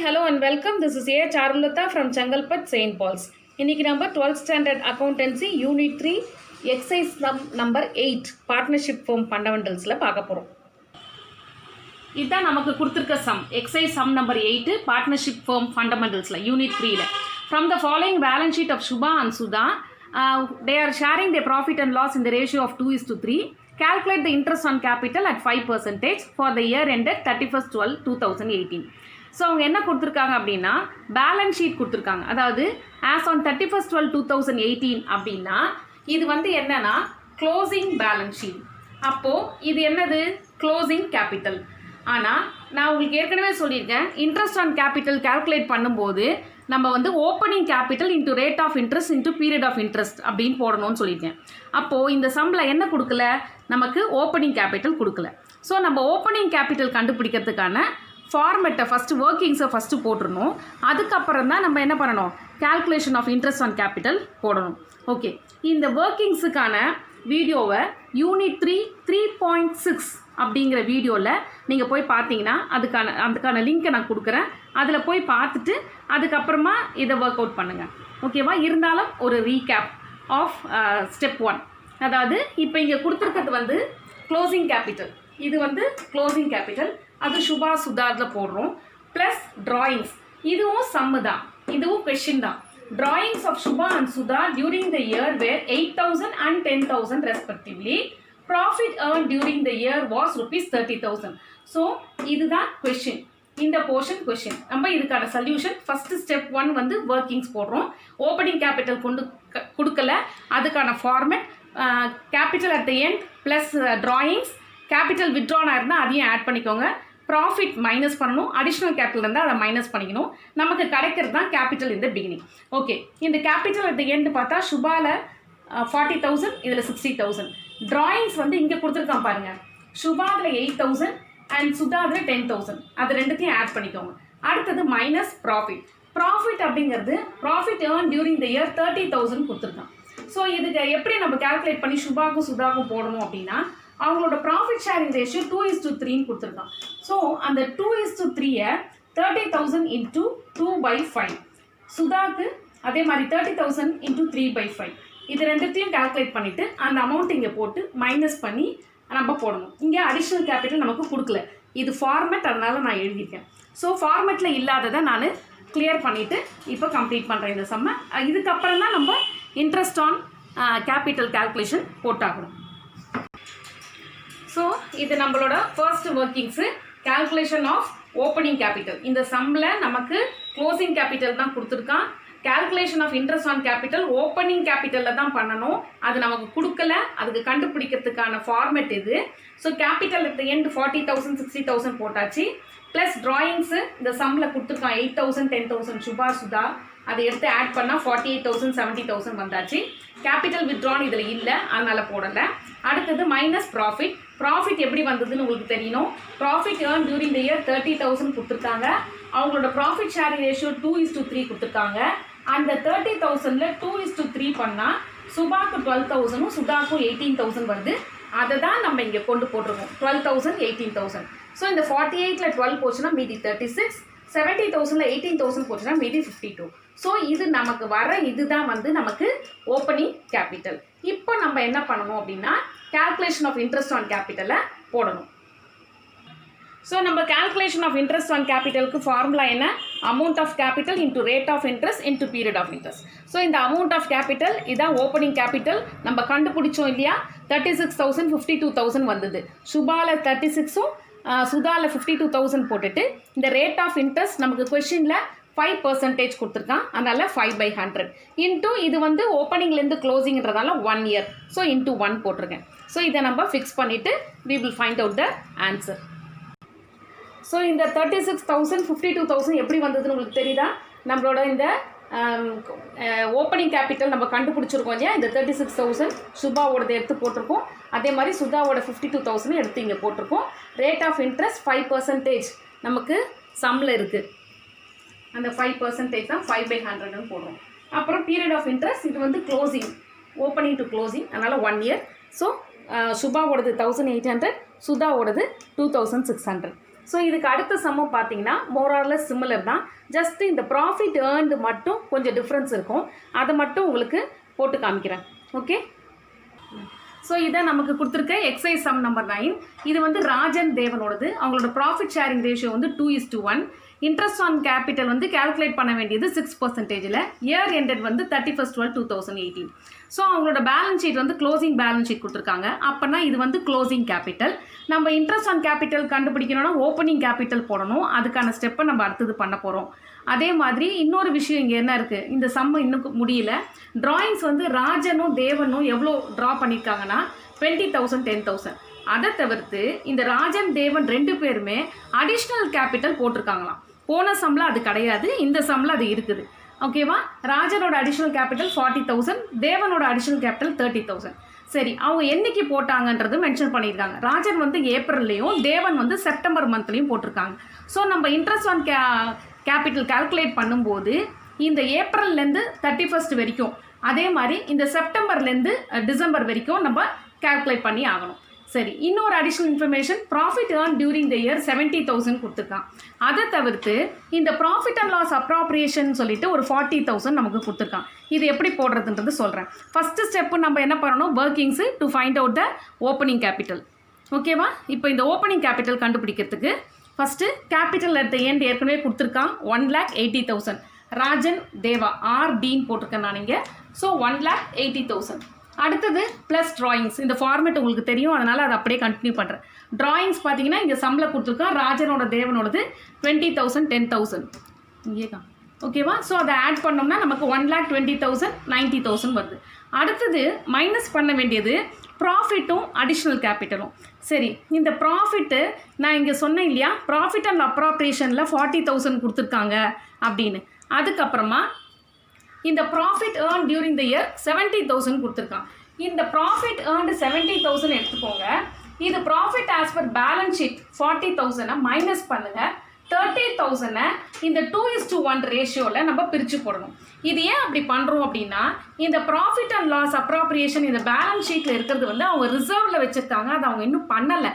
hello and welcome. This is A. Charulata from Changalpat St. Paul's. இன்னைக்கு நம்ம 12th standard accountancy unit 3 exercise number 8 partnership firm fundamentals-ல பார்க்க போறோம். இதான் நமக்கு கொடுத்திருக்க sum exercise sum number 8 partnership firm fundamentals-ல unit 3-ல. From the following balance sheet of Shubha and Sudha, they are sharing their profit and loss in the ratio of 2:3. Calculate the interest on capital at 5% for the year ended 31/12/2018. So அவங்க என்ன கொடுத்துருக்காங்க அப்படின்னா balance sheet கொடுத்துருக்காங்க. அதாவது as on 31/12/2018 அப்படின்னா இது வந்து என்னன்னா க்ளோசிங் பேலன்ஸ் ஷீட். அப்போது இது என்னது க்ளோசிங் கேபிட்டல். ஆனால் நான் உங்களுக்கு ஏற்கனவே சொல்லியிருக்கேன், இன்ட்ரெஸ்ட் ஆன் கேபிட்டல் கால்குலேட் பண்ணும்போது நம்ம வந்து opening capital into rate of interest into period of interest அப்படின்னு போடணும்னு சொல்லியிருக்கேன். அப்போது இந்த சம்மில் என்ன கொடுக்கல, நமக்கு ஓப்பனிங் கேபிட்டல் கொடுக்கல. ஸோ நம்ம ஓப்பனிங் கேபிட்டல் கண்டுபிடிக்கிறதுக்கான ஃபார்மெட்டை ஃபஸ்ட்டு ஒர்க்கிங்ஸை ஃபஸ்ட்டு போட்டுருணும். அதுக்கப்புறம் தான் நம்ம என்ன பண்ணணும், calculation of interest on capital போடணும். ஓகே, இந்த ஒர்க்கிங்ஸுக்கான வீடியோவை யூனிட் 3.6 அப்படிங்கிற வீடியோவில் நீங்கள் போய் பார்த்தீங்கன்னா அதுக்கான லிங்க்கை நான் கொடுக்குறேன். அதில் போய் பார்த்துட்டு அதுக்கப்புறமா இதை ஒர்க் அவுட் பண்ணுங்கள். ஓகேவா? இருந்தாலும் ஒரு ரீகேப் ஆஃப் ஸ்டெப் 1. அதாவது இப்போ இங்கே கொடுத்துருக்கிறது வந்து க்ளோசிங் கேபிட்டல். இது வந்து க்ளோசிங் கேபிட்டல், அது சுபா சுதாரில் போடுறோம். ப்ளஸ் ட்ராயிங்ஸ், இதுவும் சம்மு தான், இதுவும் கொஷின் தான். Drawings of Shubha and Sudha during the year were 8,000 and 10,000 respectively. Profit earned during the year was ₹30,000. So, இதுதான் question. இந்த portion question. நம்ம இதுக்கான solution first step 1 வந்து workings போடுறோம். Opening capital கொடுக்கல, அதுக்கான format capital at the end plus drawings. Capital withdrawn ஆயிருந்தா அதையும் ஆட் பண்ணிக்கோங்க. ப்ராஃபிட் மைனஸ் பண்ணணும், அடிஷ்னல் கேபிட்டல் இருந்தால் அதை மைனஸ் பண்ணிக்கணும். நமக்கு கிடைக்கிறது தான் கேபிட்டல் இந்த பிகினிங். ஓகே, இந்த கேபிட்டல் அட் தி எண்ட் பார்த்தா சுபாவில் 40,000, இதில் 60,000. ட்ராயிங்ஸ் வந்து இங்கே கொடுத்துருக்கான் பாருங்கள். சுபாவில் 8,000 அண்ட் சுதாவில் 10,000. அது ரெண்டுத்தையும் ஆட் பண்ணிக்கோங்க. அடுத்தது மைனஸ் ப்ராஃபிட். ப்ராஃபிட் அப்படிங்கிறது profit earn during the year 30,000 கொடுத்துருக்கான். ஸோ இதுக்கு எப்படி நம்ம கால்குலேட் பண்ணி சுபாக்கும் சுதாக்கும் போடணும் அப்படின்னா, அவங்களோட ப்ராஃபிட் ஷேரிங் ரேஷியோ 2:3 கொடுத்துருக்கான். ஸோ அந்த 2:3 30,000 இன்ட்டு 2/5. சுதாக்கு அதே மாதிரி 30,000 இன்ட்டு 3/5. இது ரெண்டுத்தையும் கால்குலேட் பண்ணிவிட்டு அந்த அமௌண்ட் இங்கே போட்டு மைனஸ் பண்ணி நம்ம போடணும். இங்கே அடிஷ்னல் கேபிட்டல் நமக்கு கொடுக்கல, இது ஃபார்மேட், அதனால் நான் எழுதியிருக்கேன். ஸோ ஃபார்மேட்டில் இல்லாததை நான் கிளியர் பண்ணிவிட்டு இப்போ கம்ப்ளீட் பண்ணுறேன் இந்த சம்மை. இதுக்கப்புறம் தான் நம்ம இன்ட்ரெஸ்ட் ஆன் கேபிட்டல் கால்குலேஷன் போட்டாகணும். ஸோ இது நம்மளோட first workings, calculation of opening capital. இந்த சம்மில் நமக்கு க்ளோசிங் கேபிட்டல் தான் கொடுத்துருக்கான். Calculation of interest on capital opening கேபிட்டலில் தான் பண்ணணும். அது நமக்கு கொடுக்கல, அதுக்கு கண்டுபிடிக்கிறதுக்கான ஃபார்மெட் இது. So capital at the end 40,000 60,000 போட்டாச்சு. ப்ளஸ் ட்ராயிங்ஸு இந்த சம்மில் கொடுத்துருக்கான் 8,000 10,000 சுபா சுதா. அதை எடுத்து ஆட் பண்ணால் 48,000 70,000 வந்தாச்சு. கேபிட்டல் வித்ட்ரான் இதில் இல்லை, அதனால் போடலை. அடுத்தது மைனஸ் ப்ராஃபிட். ப்ராஃபிட் எப்படி வந்ததுன்னு உங்களுக்கு தெரியணும். Profit earn during the year 30,000 கொடுத்துருக்காங்க. அவங்களோட ப்ராஃபிட் ஷேரிங் ரேஷியோ 2:3 கொடுத்துருக்காங்க. அந்த 30,000ல் 2:3 பண்ணால் சுபாக்கு 12,000 சுதாக்கும் 18,000 வருது. அதை தான் நம்ம இங்கே கொண்டு போட்டிருக்கோம், 12,000 18,000. ஸோ இந்த 48ல் 12 போச்சுன்னா மீதி 36, 70,000ல் 18,000 போச்சுன்னா மீதி 52. ஸோ இது நமக்கு வர இதுதான் வந்து நமக்கு ஓப்பனிங் கேபிட்டல். இப்போ நம்ம என்ன பண்ணணும் அப்படின்னா கால்குலேஷன் ஆஃப் இன்ட்ரெஸ்ட் ஆன் கேபிட்டலை போடணும். ஸோ நம்ம கால்குலேஷன் ஆஃப் இன்ட்ரெஸ்ட் ஆன் கேபிட்டலுக்கு ஃபார்முலா என்ன, amount of capital into rate of interest into period of interest. So இந்த அமௌண்ட் ஆஃப் கேபிட்டல் இதான் ஓப்பனிங் கேபிட்டல். நம்ம கண்டுபிடிச்சோம் இல்லையா, 36,000 52,000 வந்தது. சுபாவில் 36ம் சுதாவில் 52,000 போட்டுட்டு இந்த ரேட் ஆஃப் இன்ட்ரெஸ்ட் நமக்கு கொஷினில் 5% கொடுத்துருக்கான், அதனால் 5/100 இன்ட்டு இது வந்து ஓப்பனிங்லேருந்து க்ளோசிங்கிறதால 1 இயர். ஸோ இன்ட்டு 1 போட்டிருக்கேன். ஸோ இதை நம்ம ஃபிக்ஸ் பண்ணிவிட்டு we will find out the answer. So இந்த 36,000 52,000 எப்படி வந்ததுன்னு உங்களுக்கு தெரியுதா? நம்மளோட இந்த ஓப்பனிங் கேபிட்டல் நம்ம கண்டுபிடிச்சிருக்கோம் இல்லையா, இந்த 36,000 சுபாவோடது எடுத்து போட்டிருக்கோம். அதே மாதிரி சுதாவோட 52,000 எடுத்து இங்கே போட்டிருக்கோம். ரேட் ஆஃப் இன்ட்ரெஸ்ட் 5% நமக்கு சம்மில் இருக்குது. அந்த 5% தான் 5/100ன்னு போடுறோம். அப்புறம் பீரியட் ஆஃப் இன்ட்ரெஸ்ட், இது வந்து க்ளோசிங், ஓப்பனிங் டு க்ளோசிங், அதனால் 1 இயர். ஸோ சுபாவோடது 1,800, சுதாவோடது 2,600. ஸோ இதுக்கு அடுத்த சம்மம் பார்த்தீங்கன்னா மோரார்லெஸ் சிமிலர் தான். ஜஸ்ட் இந்த ப்ராஃபிட் ஏர்ன்டு மட்டும் கொஞ்சம் டிஃப்ரென்ஸ் இருக்கும். அதை மட்டும் உங்களுக்கு போட்டு காமிக்கிறேன். ஓகே, ஸோ இதை நமக்கு கொடுத்துருக்க எக்ஸைஸ் சம் நம்பர் 9. இது வந்து ராஜன் தேவனோடது. அவங்களோட ப்ராஃபிட் ஷேரிங் ரேஷியோ வந்து 2:1. இன்ட்ரெஸ்ட் ஆன் கேபிட்டல் வந்து கேல்குலேட் பண்ண வேண்டியது 6%. இயர் எண்டட் வந்து 31/12/2018. ஸோ அவங்களோட பேலன்ஸ் ஷீட் வந்து க்ளோசிங் பேலன்ஸ் ஷீட் கொடுத்துருக்காங்க. அப்போனா இது வந்து க்ளோசிங் கேபிட்டல். நம்ம இன்ட்ரெஸ்ட் ஆன் கேபிட்டல் கண்டுபிடிக்கணும்னா ஓப்பனிங் கேபிட்டல் போடணும். அதுக்கான ஸ்டெப்பை நம்ம அடுத்தது பண்ண போகிறோம். அதே மாதிரி இன்னொரு விஷயம் இங்கே என்ன இருக்குது, இந்த சம்ம இன்னும் முடியல. ட்ராயிங்ஸ் வந்து ராஜனும் தேவனும் எவ்வளோ ட்ரா பண்ணியிருக்காங்கன்னா 20,000 10,000. அதை தவிர்த்து இந்த ராஜன் தேவன் 2 பேருமே அடிஷ்னல் கேபிட்டல் போட்டிருக்காங்களாம். போன சம்மில் அது கிடையாது, இந்த சம்மில் அது இருக்குது. ஓகேவா, ராஜனோட அடிஷ்னல் கேபிட்டல் 40,000, தேவனோட அடிஷ்னல் கேபிட்டல் 30,000. சரி, அவங்க என்னைக்கு போட்டாங்கன்றது மென்ஷன் பண்ணியிருக்காங்க. ராஜன் வந்து ஏப்ரல்லையும் தேவன் வந்து செப்டம்பர் மந்த்லையும் போட்டிருக்காங்க. ஸோ நம்ம இன்ட்ரெஸ்ட் ஆன் கேபிட்டல் கால்குலேட் பண்ணும்போது இந்த ஏப்ரல்லேருந்து 31 வரைக்கும், அதே மாதிரி இந்த செப்டம்பர்லேருந்து டிசம்பர் வரைக்கும் நம்ம கால்குலேட் பண்ணி ஆகணும். சரி, இன்னொரு additional information, profit earn during the year 70,000 கொடுத்துருக்கான். அதை தவிர்த்து இந்த ப்ராஃபிட் அண்ட் லாஸ் அப்ராப்ரியேஷன் சொல்லிட்டு ஒரு 40,000 நமக்கு கொடுத்துருக்கான். இது எப்படி போடுறதுன்றது சொல்கிறேன். ஃபஸ்ட்டு ஸ்டெப்பு நம்ம என்ன பண்ணணும், workings to find out the opening capital. ஓகேவா, இப்போ இந்த ஓப்பனிங் கேபிட்டல் கண்டுபிடிக்கிறதுக்கு first capital at the end ஏற்கனவே கொடுத்துருக்கான் 1,80,000. ராஜன் தேவா RDன்னு போட்டிருக்கேன் நான் இங்கே. ஸோ 1,80,000. அடுத்தது ப்ளஸ் ட்ராயிங்ஸ். இந்த ஃபார்மேட் உங்களுக்கு தெரியும், அதனால் அதை அப்படியே கண்டினியூ பண்ணுறேன். ட்ராயிங்ஸ் பார்த்தீங்கன்னா இங்கே சம்மில் கொடுத்துருக்கான். ராஜனோட தேவனோடது 20,000 10,000 இங்கே தான். ஓகேவா, ஸோ அதை ஆட் பண்ணோம்னா நமக்கு 1,20,000 90,000 வருது. அடுத்தது மைனஸ் பண்ண வேண்டியது ப்ராஃபிட்டும் அடிஷ்னல் கேபிட்டலும். சரி, இந்த ப்ராஃபிட்டு நான் இங்கே சொன்னேன் இல்லையா, ப்ராஃபிட் அண்ட் அப்ராப்ரியேஷனில் 40,000 கொடுத்துருக்காங்க அப்படின்னு. அதுக்கப்புறமா இந்த profit earn during the year 70,000 கொடுத்துருக்கான். இந்த ப்ராஃபிட் ஏர்ன்டு 70,000 எடுத்துக்கோங்க. இது profit as per balance sheet 40,000 minus பண்ணுங்கள். 30,000 இந்த 2:1 ரேஷியோவில் நம்ம பிரித்து போடணும். இது ஏன் அப்படி பண்ணுறோம் அப்படின்னா, இந்த ப்ராஃபிட் அண்ட் லாஸ் அப்ராப்ரியேஷன் இந்த பேலன்ஸ் ஷீட்டில் இருக்கிறது வந்து அவங்க ரிசர்வில் வச்சுருக்காங்க. அது அவங்க இன்னும் பண்ணலை,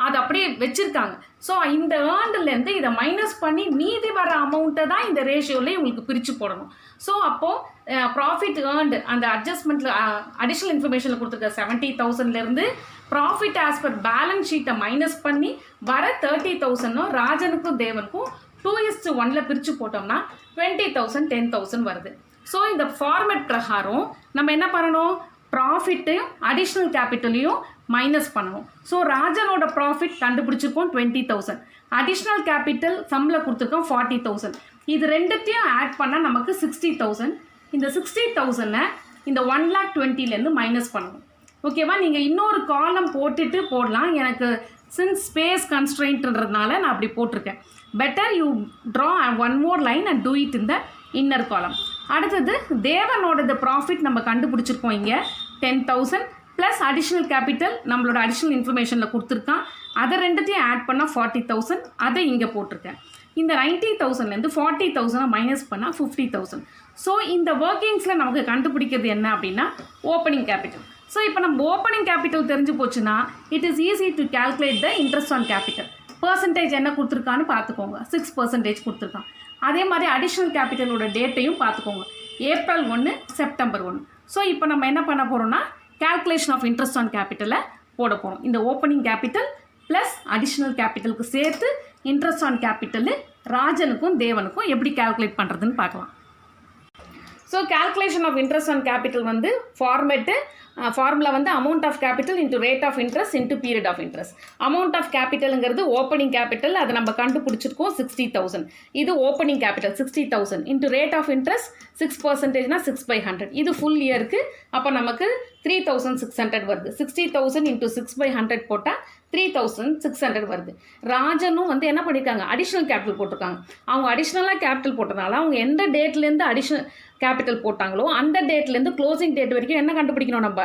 அது அப்படியே வச்சுருக்காங்க. ஸோ இந்த ஏர்ன்லேருந்து இதை மைனஸ் பண்ணி மீதி வர அமௌண்ட்டை தான் இந்த ரேஷியோவில் உங்களுக்கு பிரித்து போடணும். ஸோ அப்போது ப்ராஃபிட் ஏர்ன்டு அந்த அட்ஜஸ்ட்மெண்ட்டில் அடிஷ்னல் இன்ஃபர்மேஷனில் கொடுத்துருக்க 70,000லேருந்து ப்ராஃபிட் ஆஸ் பர் பேலன்ஸ் ஷீட்டை மைனஸ் பண்ணி வர 30,000 ராஜனுக்கும் தேவனுக்கும் 2:1 பிரித்து போட்டோம்னா 20,000 10,000 வருது. ஸோ இந்த ஃபார்மேட் பிரகாரம் நம்ம என்ன பண்ணணும், ப்ராஃபிட்டையும் அடிஷ்னல் கேபிட்டலையும் மைனஸ் பண்ணணும். ஸோ ராஜனோட ப்ராஃபிட் கண்டுபிடிச்சிருக்கோம் 20,000, அடிஷ்னல் கேபிட்டல் சம்மில் கொடுத்துருக்கோம் 40,000. இது ரெண்டுத்தையும் ஆட் பண்ணால் நமக்கு 60,000. இந்த 60,000 இந்த 1,20,000லேருந்து மைனஸ் பண்ணணும். ஓகேவா, நீங்கள் இன்னொரு காலம் போட்டுட்டு போடலாம். எனக்கு சின்ஸ் ஸ்பேஸ் கன்ஸ்ட்ரெயின்ட்ன்றதுனால நான் அப்படி போட்டிருக்கேன். Better you draw one more line and do it in the inner காலம். அடுத்தது தேவனோட ப்ராஃபிட் நம்ம கண்டுபிடிச்சிருக்கோம் இங்கே 10,000 ப்ளஸ் அடிஷ்னல் கேபிட்டல் நம்மளோட அடிஷ்னல் இன்ஃபர்மேஷனில் கொடுத்துருக்கான். அதை ரெண்டுத்தையும் ஆட் பண்ணால் 40,000, அதை இங்கே போட்டிருக்கேன். இந்த 90,000லேருந்து 40,000 மைனஸ் பண்ணால் 50,000. ஸோ இந்த ஒர்க்கிங்ஸில் நமக்கு கண்டுபிடிக்கிறது என்ன அப்படின்னா ஓப்பனிங் கேபிட்டல். ஸோ இப்போ நம்ம ஓப்பனிங் கேபிட்டல் தெரிஞ்சு போச்சுன்னா it is easy to calculate the interest on capital. Percentage என்ன கொடுத்துருக்கான்னு பார்த்துக்கோங்க, 6% கொடுத்துருக்கான். அதே மாதிரி அடிஷ்னல் கேபிட்டலோட டேட்டையும் பார்த்துக்கோங்க, April 1 September 1. ஸோ இப்போ நம்ம என்ன பண்ண போகிறோம்னா கால்குலேஷன் ஆஃப் இன்ட்ரெஸ்ட் ஆன் கேபிட்டலை போட போகிறோம். இந்த ஓப்பனிங் கேபிட்டல் ப்ளஸ் அடிஷ்னல் கேபிட்டலுக்கு சேர்த்து இன்ட்ரெஸ்ட் ஆன் கேபிட்டலு ராஜனுக்கும் தேவனுக்கும் எப்படி கால்குலேட் பண்ணுறதுன்னு பார்க்கலாம். So calculation of interest on capital வந்து ஃபார்முலா வந்து amount of capital into rate of interest into period of interest. Amount of கேபிட்டலுங்கிறது ஓப்பனிங் கேபிட்டல், அதை நம்ம கண்டுபிடிச்சிருக்கோம் 60,000. இது opening capital 60,000 into rate of interest 6%னா 6/100. இது ஃபுல் இயருக்கு. அப்போ நமக்கு 3,600 வருது. 60,000 இன்ட்டு 6/100 போட்டால் 3,600 வருது. ராஜனும் வந்து என்ன பண்ணியிருக்காங்க, அடிஷ்னல் கேபிட்டல் போட்டிருக்காங்க. அவங்க அடிஷ்னலாக கேபிட்டல் போட்டதுனால அவங்க எந்த டேட்லேருந்து அடிஷ்னல் கேபிட்டல் போட்டாங்களோ அந்த டேட்லேருந்து க்ளோசிங் டேட் வரைக்கும் என்ன கண்டுபிடிக்கணும், நம்ம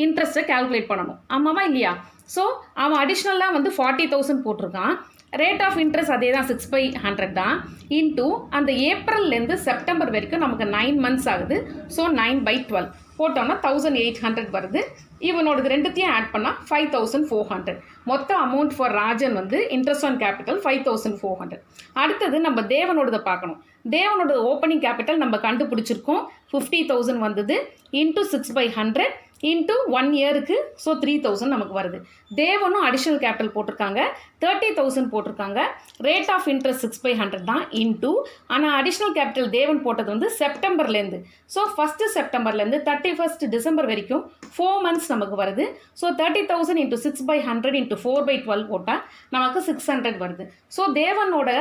இன்ட்ரெஸ்ட்டை கால்குலேட் பண்ணணும். ஆமாவா இல்லையா? ஸோ அவன் அடிஷ்னலாக வந்து 40,000 போட்டிருக்கான். ரேட் ஆஃப் இன்ட்ரெஸ்ட் அதே தான் 6/100 தான். இன்ட்டு அந்த ஏப்ரல்லேருந்து செப்டம்பர் வரைக்கும் நமக்கு 9 months ஆகுது. ஸோ 9/12 போட்டோம்னா 1800 வருது. இவனோடது ரெண்டுத்தையும் ஆட் பண்ணால் 5400. மொத்த அமௌண்ட் ஃபார் ராஜன் வந்து இன்ட்ரெஸ்ட் ஆன் கேபிட்டல் 5400. அடுத்தது நம்ம தேவனோடதை பார்க்கணும். தேவனோட ஓப்பனிங் கேபிட்டல் நம்ம கண்டுபிடிச்சிருக்கோம். 50,000 வந்தது. இன்ட்டு 6/100 இன்ட்டு 1 இயருக்கு. ஸோ 3000 நமக்கு வருது. தேவனும் அடிஷ்னல் கேபிட்டல் போட்டிருக்காங்க, 30,000 போட்டிருக்காங்க. ரேட் ஆஃப் இன்ட்ரெஸ்ட் 6/100 தான் இன்ட்டு. ஆனால் அடிஷ்னல் கேபிட்டல் தேவன் போட்டது வந்து செப்டம்பர்லேருந்து. ஸோ 1 செப்டம்பர்லேருந்து 31 டிசம்பர் வரைக்கும் 4 மந்த்ஸ் நமக்கு வருது. ஸோ 30,000 இன்ட்டு 6/100 இன்ட்டு 4/12 போட்டால் நமக்கு 600 வருது. ஸோ தேவனோட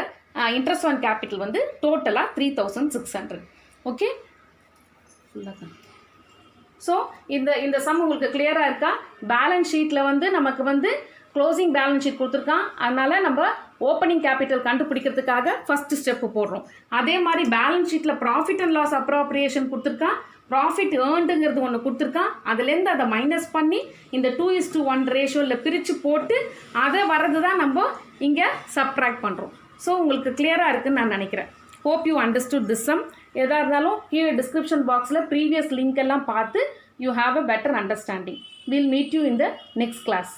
இன்ட்ரெஸ்ட் ஆன் கேபிட்டல் வந்து டோட்டலாக 3600. ஓகே, ஸோ இந்த சம் உங்களுக்கு கிளியராக இருக்கா? பேலன்ஸ் ஷீட்டில் வந்து நமக்கு வந்து க்ளோசிங் பேலன்ஸ் ஷீட் கொடுத்துருக்கான். அதனால் நம்ம ஓப்பனிங் கேபிட்டல் கண்டுபிடிக்கிறதுக்காக ஃபஸ்ட்டு ஸ்டெப்பு போடுறோம். அதே மாதிரி பேலன்ஸ் ஷீட்டில் ப்ராஃபிட் அண்ட் லாஸ் அப்ராப்ரியேஷன் கொடுத்துருக்கான். ப்ராஃபிட் ஏர்ன்டுங்கிறது ஒன்று கொடுத்துருக்கான். அதுலேருந்து அதை மைனஸ் பண்ணி இந்த 2:1 ரேஷியோவில் பிரித்து போட்டு அதை வர்றது தான் நம்ம இங்கே சப்ட்ராக்ட் பண்ணுறோம். ஸோ உங்களுக்கு கிளியராக இருக்குதுன்னு நான் நினைக்கிறேன். Hope you understood this sum. எதாக இருந்தாலும் கீழே டிஸ்கிரிப்ஷன் பாக்ஸில் ப்ரீவியஸ் லிங்க் எல்லாம் பார்த்து you have a better understanding. Will meet you in the next class.